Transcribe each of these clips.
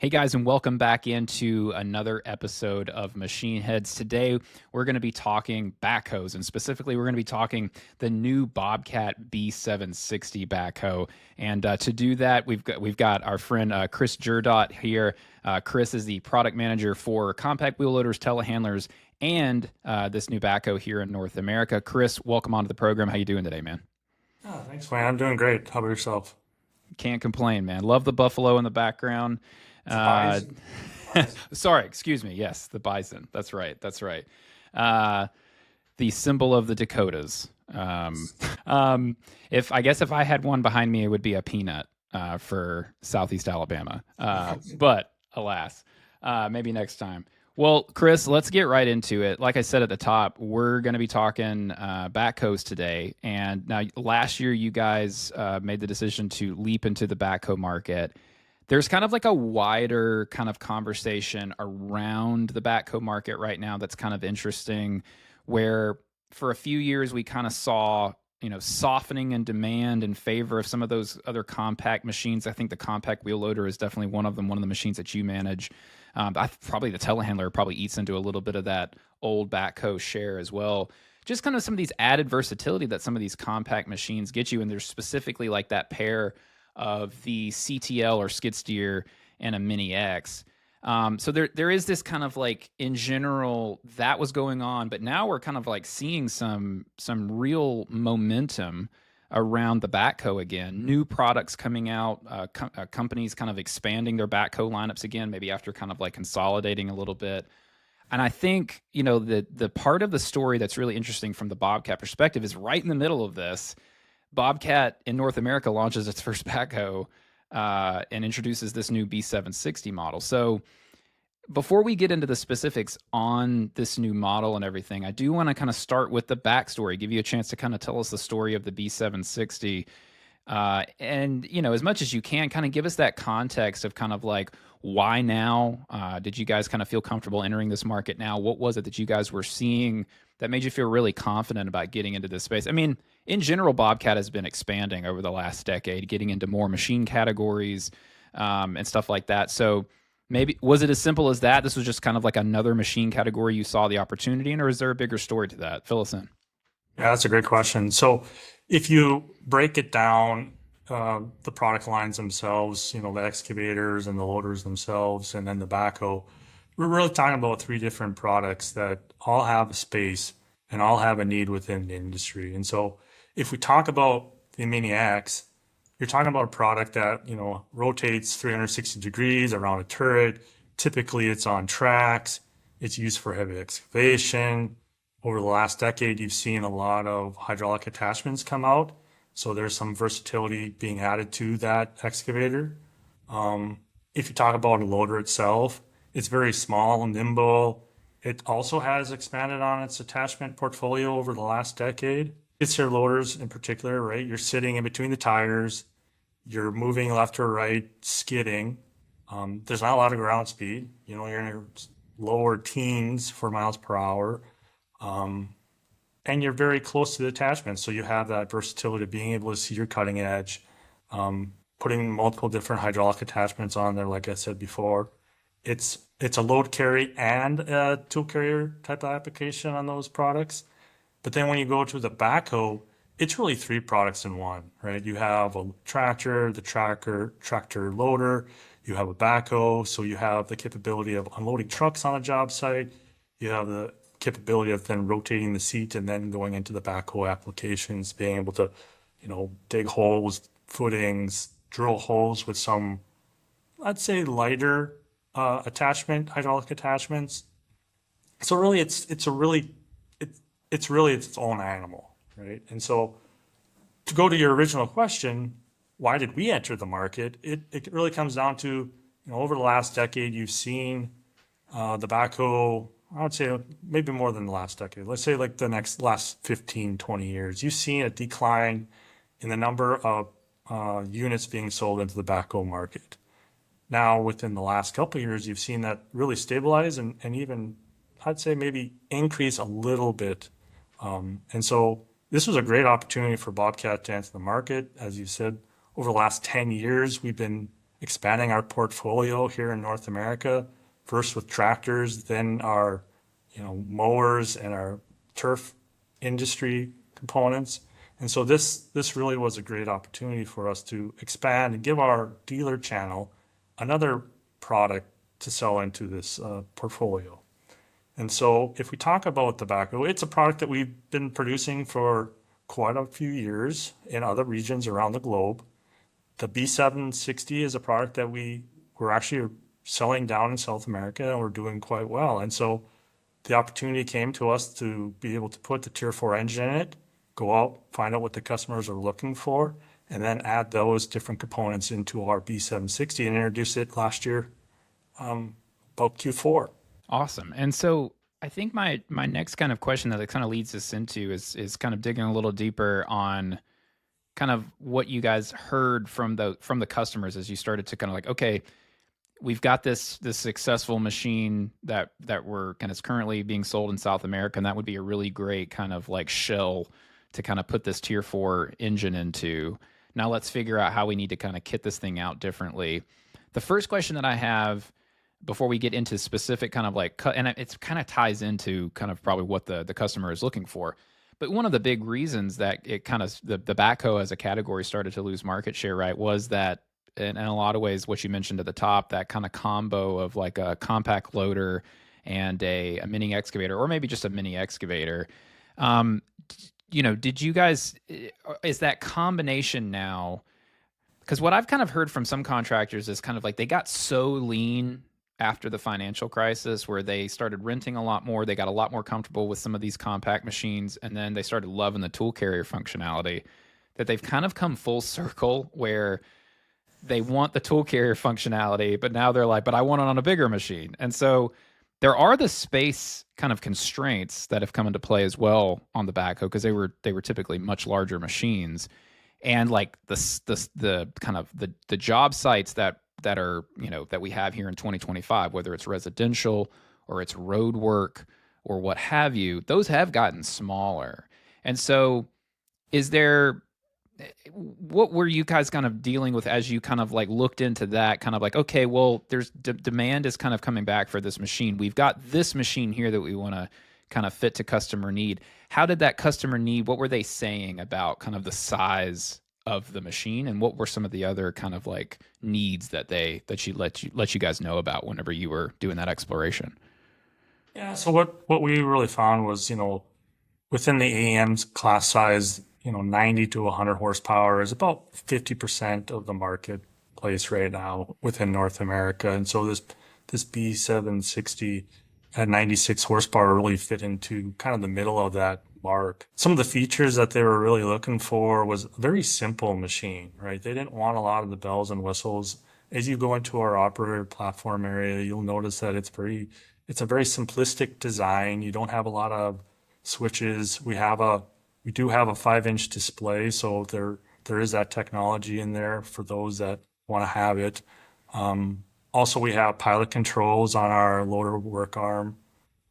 Hey guys, and welcome back into another episode of Machine Heads. Today, we're going to be talking backhoes, and specifically, we're going to be talking the new Bobcat B760 backhoe. And to do that, we've got our friend Chris Girodat here. Chris is the product manager for compact wheel loaders, telehandlers, and this new backhoe here in North America. Chris, welcome onto the program. How you doing today, man? Oh, thanks, man. I'm doing great. How about yourself? Can't complain, man. Love the buffalo in the background. It's a Uh, bison. Bison. Sorry, excuse me. Yes, the bison. That's right. That's right. Uh, the symbol of the Dakotas. Um, if I guess if I had one behind me, it would be a peanut for Southeast Alabama. But alas, maybe next time. Well, Chris, let's get right into it. Like I said at the top, we're going to be talking backhoes today. And now, last year, you guys made the decision to leap into the backhoe market. There's kind of like a wider kind of conversation around the backhoe market right now that's kind of interesting, where for a few years we kind of saw softening in demand in favor of some of those other compact machines. I think the compact wheel loader is definitely one of them, one of the machines that you manage. Probably the telehandler probably eats into a little bit of that old backhoe share as well. Just kind of some of these added versatility that some of these compact machines get you, and there's specifically like that pair of the CTL or skid steer and a Mini X. So there is this kind of like in general that was going on, but now we're kind of like seeing some real momentum around the backhoe again. New products coming out, companies kind of expanding their backhoe lineups again, maybe after kind of like consolidating a little bit. And I think the part of the story that's really interesting from the Bobcat perspective is right in the middle of this. Bobcat in North America launches its first backhoe and introduces this new B760 model. So before we get into the specifics on this new model and everything, I do want to kind of start with the backstory, give you a chance to kind of tell us the story of the B760. And, as much as you can, kind of give us that context of kind of like why now? Did you guys kind of feel comfortable entering this market now? What was it that you guys were seeing that made you feel really confident about getting into this space? I mean, in general, Bobcat has been expanding over the last decade, getting into more machine categories and stuff like that. So maybe was it as simple as that? This was just kind of like another machine category you saw the opportunity in, or is there a bigger story to that? Fill us in. Yeah, that's a great question. So, if you break it down, the product lines themselves, the excavators and the loaders themselves, and then the backhoe, we're really talking about three different products that all have a space and all have a need within the industry. And so, if we talk about the Mini X, you're talking about a product that, rotates 360 degrees around a turret. Typically, it's on tracks. It's used for heavy excavation. Over the last decade, you've seen a lot of hydraulic attachments come out. So there's some versatility being added to that excavator. If you talk about a loader itself, it's very small and nimble. It also has expanded on its attachment portfolio over the last decade. It's your loaders in particular, right? You're sitting in between the tires, you're moving left or right, skidding. There's not a lot of ground speed. You're in your lower teens for miles per hour. Um, and you're very close to the attachment. So you have that versatility of being able to see your cutting edge, putting multiple different hydraulic attachments on there, like I said before. It's a load carry and a tool carrier type of application on those products. But then when you go to the backhoe, it's really three products in one, right? You have a tractor, the tractor loader, you have a backhoe, so you have the capability of unloading trucks on a job site. You have the capability of then rotating the seat and then going into the backhoe applications, being able to, dig holes, footings, drill holes with some, I'd say, lighter hydraulic attachments. So really, it's really its own animal, right? And so to go to your original question, why did we enter the market? It really comes down to, over the last decade, you've seen the backhoe, I would say maybe more than the last decade. Let's say like the last 15, 20 years, you've seen a decline in the number of units being sold into the backhoe market. Now, within the last couple of years, you've seen that really stabilize and even, I'd say, maybe increase a little bit. And so this was a great opportunity for Bobcat to enter the market. As you said, over the last 10 years, we've been expanding our portfolio here in North America, first with tractors, then our, mowers and our turf industry components. And so this really was a great opportunity for us to expand and give our dealer channel another product to sell into this portfolio. And so if we talk about the backhoe, it's a product that we've been producing for quite a few years in other regions around the globe. The B760 is a product that we're actually selling down in South America and we're doing quite well. And so the opportunity came to us to be able to put the Tier 4 engine in it, go out, find out what the customers are looking for, and then add those different components into our B760 and introduce it last year, about Q4. Awesome. And so I think my next kind of question that it kind of leads us into is kind of digging a little deeper on kind of what you guys heard from the customers as you started to kind of like, okay, we've got this successful machine that we're kind of currently being sold in South America, and that would be a really great kind of like shell to kind of put this Tier 4 engine into. Now let's figure out how we need to kind of kit this thing out differently. The first question that I have before we get into specific kind of like, and it's kind of ties into kind of probably what the customer is looking for. But one of the big reasons that it kind of the backhoe as a category started to lose market share, right, was that in a lot of ways what you mentioned at the top, that kind of combo of like a compact loader and a mini excavator, or maybe just a mini excavator. Um, did you guys, is that combination now? Because what I've kind of heard from some contractors is kind of like they got so lean after the financial crisis where they started renting a lot more. They got a lot more comfortable with some of these compact machines, and then they started loving the tool carrier functionality, that they've kind of come full circle where they want the tool carrier functionality, but now they're like, but I want it on a bigger machine. And so there are the space kind of constraints that have come into play as well on the backhoe, because they were typically much larger machines. And like the kind of the job sites that are, that we have here in 2025, whether it's residential or it's road work or what have you, those have gotten smaller. And so is there, what were you guys kind of dealing with as you kind of like looked into that, kind of like, okay, well, there's demand is kind of coming back for this machine. We've got this machine here that we want to kind of fit to customer need. How did that customer need, what were they saying about kind of the size of the machine, and what were some of the other kind of like needs that she let you guys know about whenever you were doing that exploration? Yeah, so what we really found was, within the AM's class size, 90 to 100 horsepower is about 50% of the marketplace right now within North America. And so this B760 at 96 horsepower really fit into kind of the middle of that mark. Some of the features that they were really looking for was a very simple machine, right? They didn't want a lot of the bells and whistles. As you go into our operator platform area, you'll notice that it's a very simplistic design. You don't have a lot of switches. We do have a 5-inch display, so there is that technology in there for those that want to have it. Also, we have pilot controls on our loader work arm.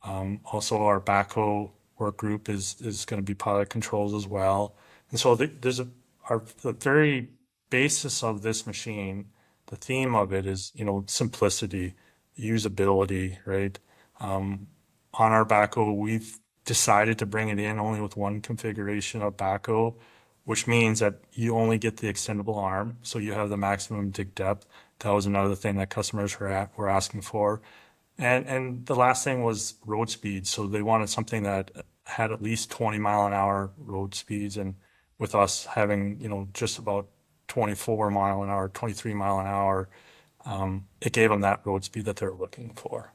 Also, our backhoe work group is going to be pilot controls as well. And so the very basis of this machine, the theme of it is, simplicity, usability, right? On our backhoe, we've decided to bring it in only with one configuration of backhoe, which means that you only get the extendable arm, so you have the maximum dig depth. That was another thing that customers were asking for. And the last thing was road speed. So they wanted something that had at least 20-mile-an-hour road speeds, and with us having, just about 24-mile-an-hour, 23-mile-an-hour, it gave them that road speed that they're looking for.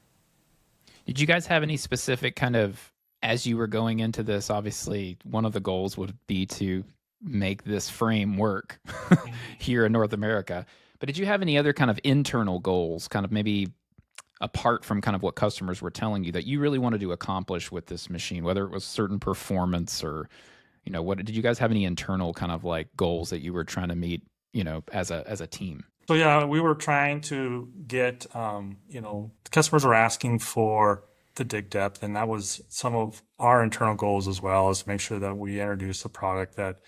Did you guys have any specific kind of, as you were going into this, obviously one of the goals would be to make this frame work here in North America. But did you have any other kind of internal goals, kind of maybe apart from kind of what customers were telling you, that you really wanted to accomplish with this machine, whether it was certain performance or, what did you guys have any internal kind of like goals that you were trying to meet, as a team? So yeah, we were trying to get, the customers were asking for the dig depth, and that was some of our internal goals as well, is to make sure that we introduced a product that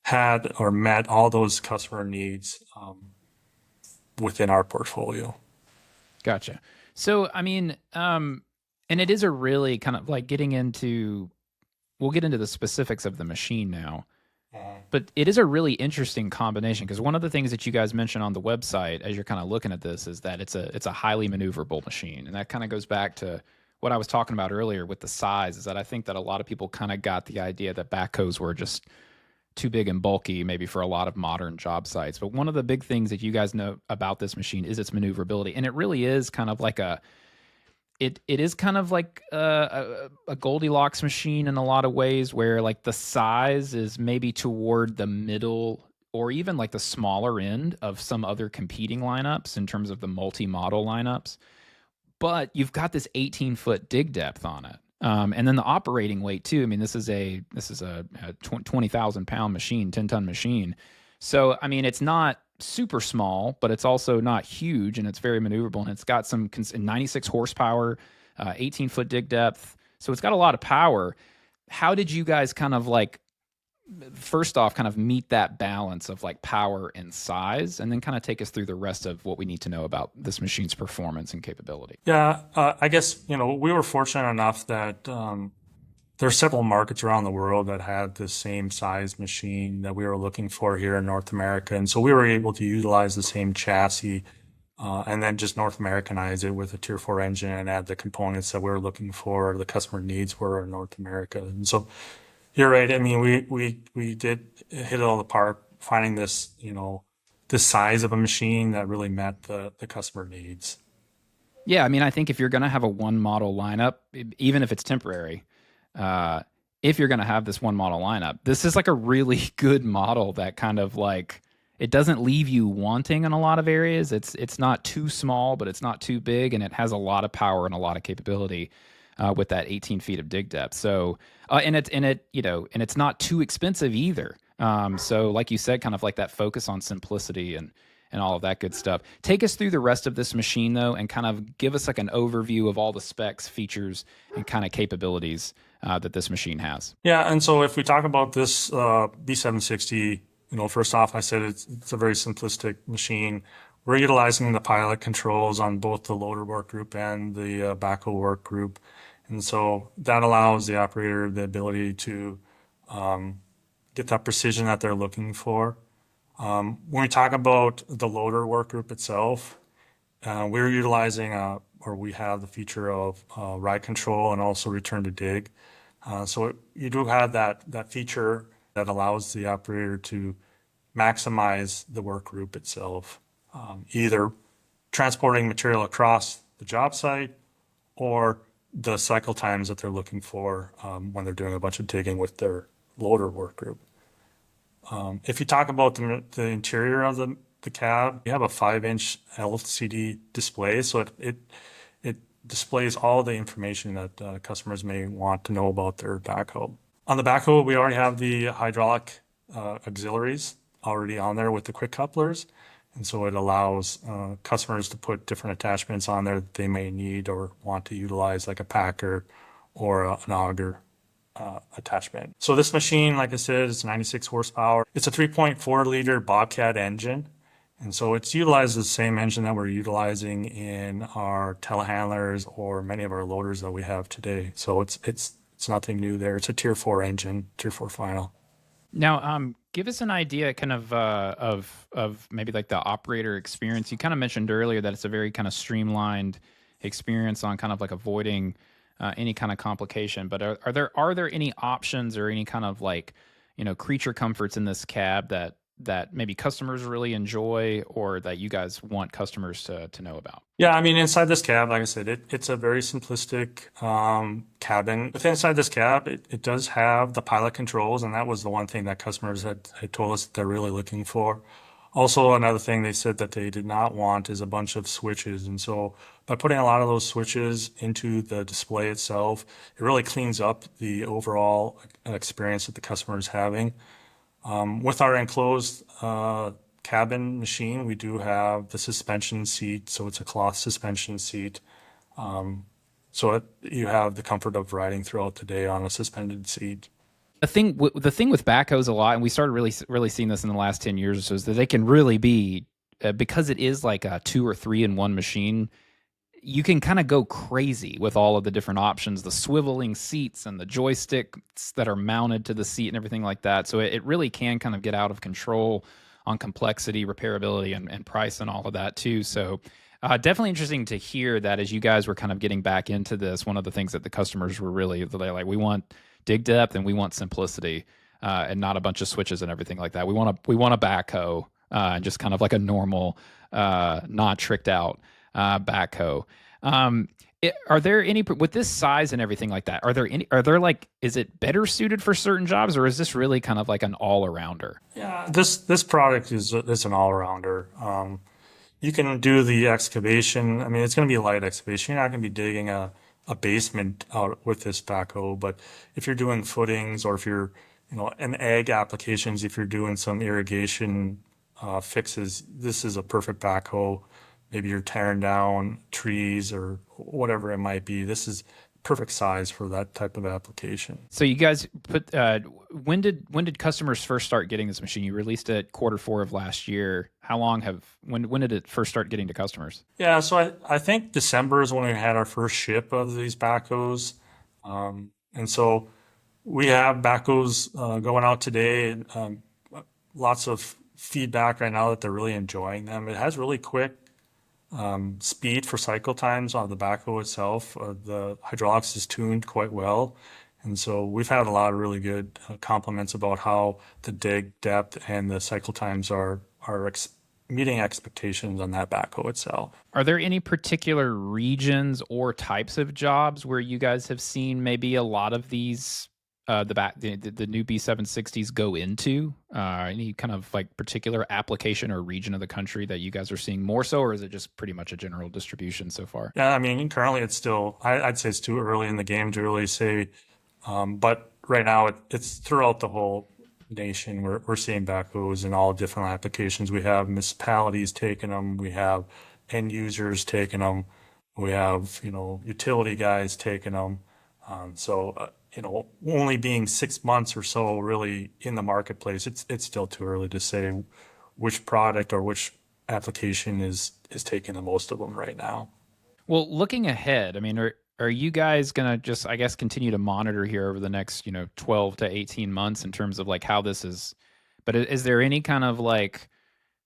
had or met all those customer needs. within our portfolio. Gotcha. So, I mean, and it is a really kind of like getting into, we'll get into the specifics of the machine now, but it is a really interesting combination because one of the things that you guys mentioned on the website as you're kind of looking at this is that it's a highly maneuverable machine. And that kind of goes back to what I was talking about earlier with the size is that I think that a lot of people kind of got the idea that backhoes were just too big and bulky, maybe for a lot of modern job sites. But one of the big things that you guys know about this machine is its maneuverability, and it really is kind of like it is kind of like a Goldilocks machine in a lot of ways, where like the size is maybe toward the middle or even like the smaller end of some other competing lineups in terms of the multi-model lineups. But you've got this 18-foot dig depth on it. And then the operating weight too. I mean, this is a 20,000 pound machine, 10-ton machine. So I mean, it's not super small, but it's also not huge, and it's very maneuverable. And it's got some 96 horsepower, 18-foot dig depth. So it's got a lot of power. How did you guys kind of like first off kind of meet that balance of like power and size, and then kind of take us through the rest of what we need to know about this machine's performance and capability? Yeah, I guess, we were fortunate enough that there are several markets around the world that had the same size machine that we were looking for here in North America. And so we were able to utilize the same chassis and then just North Americanize it with a Tier 4 engine and add the components that we were looking for, the customer needs were in North America. And so you're right. I mean, we did hit it all the park finding this, this size of a machine that really met the customer needs. Yeah, I mean, I think if you're going to have a one model lineup, even if it's temporary, uh, if you're going to have this one model lineup, this is like a really good model that kind of like it doesn't leave you wanting in a lot of areas. It's not too small, but it's not too big, and it has a lot of power and a lot of capability with that 18 feet of dig depth. So, and it's not too expensive either. So, like you said, kind of like that focus on simplicity and all of that good stuff. Take us through the rest of this machine though, and kind of give us like an overview of all the specs, features, and kind of capabilities that this machine has. Yeah, and so if we talk about this B760, first off, I said it's a very simplistic machine. We're utilizing the pilot controls on both the loader work group and the backhoe work group. And so that allows the operator the ability to get that precision that they're looking for. When we talk about the loader work group itself, we're utilizing or we have the feature of ride control and also return to dig. So you do have that feature that allows the operator to maximize the work group itself, either transporting material across the job site or the cycle times that they're looking for when they're doing a bunch of digging with their loader work group. If you talk about the interior of the cab, you have a 5-inch LCD display, so it displays all the information that customers may want to know about their backhoe. On the backhoe, we already have the hydraulic auxiliaries already on there with the quick couplers. And so it allows customers to put different attachments on there that they may need or want to utilize, like a packer or an auger attachment. So this machine, like I said, is 96 horsepower. It's a 3.4 liter Bobcat engine. And so it's utilized the same engine that we're utilizing in our telehandlers or many of our loaders that we have today. So it's nothing new there. It's a Tier 4 engine, Tier 4 final. Now, give us an idea, kind of maybe like the operator experience. You kind of mentioned earlier that it's a very kind of streamlined experience on kind of like avoiding any kind of complication. But are there any options or any kind of like creature comforts in this cab that maybe customers really enjoy or that you guys want customers to know about? Yeah, I mean, inside this cab, like I said, it's a very simplistic cabin. Within inside this cab, it does have the pilot controls, and that was the one thing that customers had told us that they're really looking for. Also, another thing they said that they did not want is a bunch of switches. And so by putting a lot of those switches into the display itself, it really cleans up the overall experience that the customer is having. With our enclosed cabin machine, we do have the suspension seat, so it's a cloth suspension seat. You have the comfort of riding throughout the day on a suspended seat. The thing with backhoes a lot, and we started really seeing this in the last 10 years or so, is that they can really be because it is like a 2 or 3 in one machine, you can kind of go crazy with all of the different options, the swiveling seats and the joysticks that are mounted to the seat and everything like that. So it really can kind of get out of control on complexity, repairability, and price and all of that too. So definitely interesting to hear that as you guys were kind of getting back into this, one of the things that the customers were really, they're like, we want dig depth and we want simplicity and not a bunch of switches and everything like that. We want a backhoe and just kind of like a normal, not tricked out backhoe. Are there any with this size and everything like that? Are there like, is it better suited for certain jobs, or is this really kind of like an all arounder? Yeah, this product is an all rounder. You can do the excavation. I mean, it's going to be a light excavation. You're not going to be digging a basement out with this backhoe. But if you're doing footings, or if you're, in ag applications, if you're doing some irrigation fixes, this is a perfect backhoe. Maybe you're tearing down trees or whatever it might be. This is perfect size for that type of application. So you guys put when did customers first start getting this machine? You released it Q4 of last year. How long when did it first start getting to customers? Yeah, so I think December is when we had our first ship of these backhoes. And so we have backhoes going out today. Lots of feedback right now that they're really enjoying them. It has really quick speed for cycle times on the backhoe itself. The hydraulics is tuned quite well. And so we've had a lot of really good compliments about how the dig depth and the cycle times are meeting expectations on that backhoe itself. Are there any particular regions or types of jobs where you guys have seen maybe a lot of these the new B760s go into? Any kind of like particular application or region of the country that you guys are seeing more so, or is it just pretty much a general distribution so far? Yeah, I mean, currently it's still, I'd say it's too early in the game to really say, but right now it's throughout the whole nation. We're seeing backhoes in all different applications. We have municipalities taking them, we have end users taking them, we have, utility guys taking them. Only being 6 months or so really in the marketplace, it's still too early to say which product or which application is taking the most of them right now. Well, looking ahead, I mean, are you guys gonna just, I guess, continue to monitor here over the next 12 to 18 months in terms of like how this is? But is there any kind of like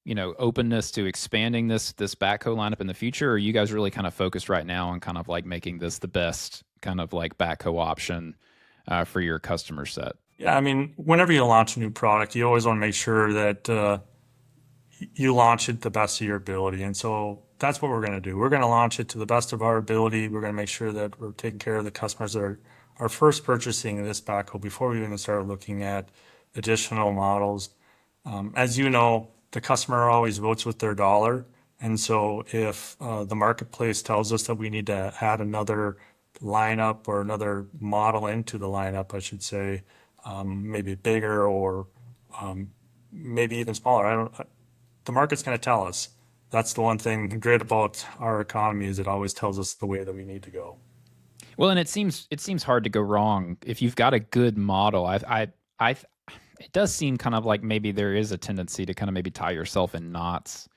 openness to expanding this backhoe lineup in the future, or are you guys really kind of focused right now on kind of like making this the best kind of like backhoe option for your customer set? Yeah, I mean, whenever you launch a new product, you always want to make sure that you launch it the best of your ability. And so that's what we're going to do. We're going to launch it to the best of our ability. We're going to make sure that we're taking care of the customers that are first purchasing this backhoe before we even start looking at additional models. As you know, the customer always votes with their dollar. And so if the marketplace tells us that we need to add another lineup or another model into the lineup, I should say, maybe bigger or maybe even smaller, the market's going to tell us. That's the one thing great about our economy is it always tells us the way that we need to go. Well, and it seems hard to go wrong if you've got a good model. It does seem kind of like maybe there is a tendency to kind of maybe tie yourself in knots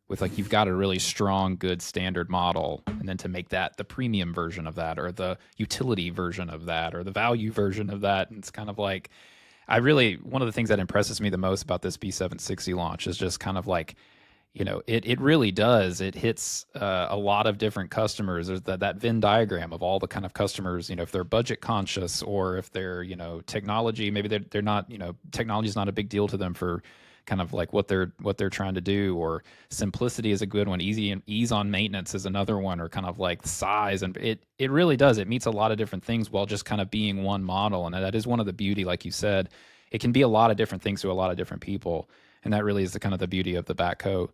with like you've got a really strong, good standard model, and then to make that the premium version of that, or the utility version of that, or the value version of that. And it's kind of like, one of the things that impresses me the most about this B760 launch is just kind of like, it really does. It hits a lot of different customers. There's that Venn diagram of all the kind of customers, if they're budget conscious or if they're, technology, maybe they're not, technology is not a big deal to them for kind of like what they're trying to do, or simplicity is a good one. Ease on maintenance is another one, or kind of like size. And it really does. It meets a lot of different things while just kind of being one model. And that is one of the beauty, like you said, it can be a lot of different things to a lot of different people. And that really is the kind of the beauty of the backhoe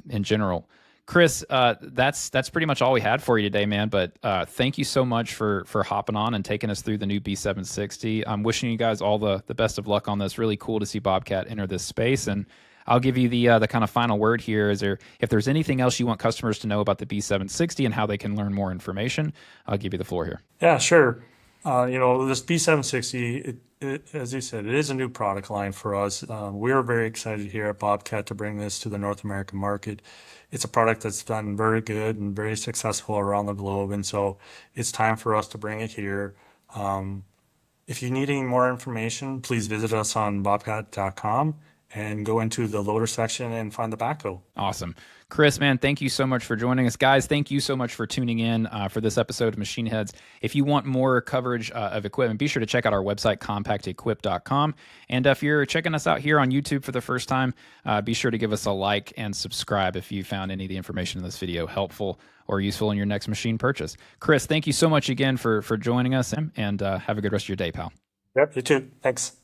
in general. Chris, that's pretty much all we had for you today, man. But thank you so much for hopping on and taking us through the new B760. I'm wishing you guys all the best of luck on this. Really cool to see Bobcat enter this space. And I'll give you the kind of final word here. If there's anything else you want customers to know about the B760 and how they can learn more information, I'll give you the floor here. Yeah, sure. This B760, as you said, it is a new product line for us. We're very excited here at Bobcat to bring this to the North American market. It's a product that's done very good and very successful around the globe, and so it's time for us to bring it here. Um, if you need any more information, please visit us on bobcat.com and go into the loader section and find the backhoe. Awesome. Chris, man, thank you so much for joining us. Guys, thank you so much for tuning in for this episode of Machine Heads. If you want more coverage of equipment, be sure to check out our website, compactequip.com. And if you're checking us out here on YouTube for the first time, be sure to give us a like and subscribe if you found any of the information in this video helpful or useful in your next machine purchase. Chris, thank you so much again for joining us, and have a good rest of your day, pal. Yep, you too. Thanks.